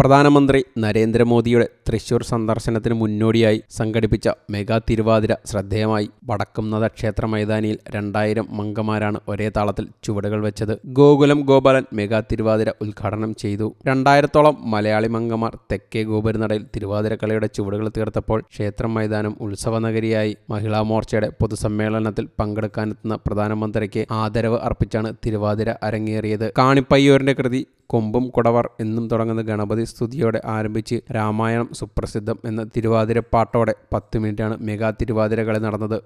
പ്രധാനമന്ത്രി നരേന്ദ്രമോദിയുടെ തൃശൂർ സന്ദർശനത്തിന് മുന്നോടിയായി സംഘടിപ്പിച്ച മെഗാ തിരുവാതിര ശ്രദ്ധേയമായി. വടക്കുംനട ക്ഷേത്ര മൈതാനിയിൽ 2000 മംഗമാരാണ് ഒരേ താളത്തിൽ ചുവടുകൾ വെച്ചത്. ഗോകുലം ഗോപാലൻ മെഗാ തിരുവാതിര ഉദ്ഘാടനം ചെയ്തു. 2000-ഓളം മലയാളി മംഗമാർ തെക്കേ ഗോപുരനടയിൽ തിരുവാതിരക്കളിയുടെ ചുവടുകൾ തീർത്തപ്പോൾ ക്ഷേത്ര മൈതാനം ഉത്സവനഗരിയായി. മഹിളാ മോർച്ചയുടെ പൊതുസമ്മേളനത്തിൽ പങ്കെടുക്കാനെത്തുന്ന പ്രധാനമന്ത്രിക്ക് ആദരവ് അർപ്പിച്ചാണ് തിരുവാതിര അരങ്ങേറിയത്. കാണിപ്പയ്യൂരിന്റെ കൃതി കൊമ്പും കുടവർ എന്നും തുടങ്ങുന്ന ഗണപതി സ്തുതിയോടെ ആരംഭിച്ച് രാമായണം സുപ്രസിദ്ധം എന്ന തിരുവാതിരപ്പാട്ടോടെ 10 മിനിറ്റാണ് മെഗാ തിരുവാതിര കളി നടന്നത്.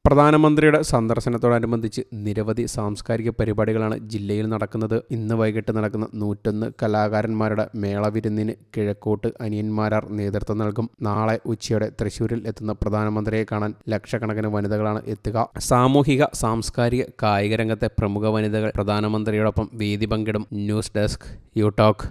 പ്രധാനമന്ത്രിയുടെ സന്ദർശനത്തോടനുബന്ധിച്ച് നിരവധി സാംസ്കാരിക പരിപാടികളാണ് ജില്ലയിൽ നടക്കുന്നത്. ഇന്ന് വൈകിട്ട് നടക്കുന്ന 101 കലാകാരന്മാരുടെ മേളവിരുന്നിന് കിഴക്കോട്ട് അനിയന്മാരാർ നേതൃത്വം നൽകും. നാളെ ഉച്ചയോടെ തൃശ്ശൂരിൽ എത്തുന്ന പ്രധാനമന്ത്രിയെ കാണാൻ ലക്ഷക്കണക്കിന് വനിതകളാണ് എത്തുക. സാമൂഹിക, സാംസ്കാരിക, കായിക രംഗത്തെ പ്രമുഖ വനിതകൾ പ്രധാനമന്ത്രിയോടൊപ്പം വേദി പങ്കിടും. News desk you talk.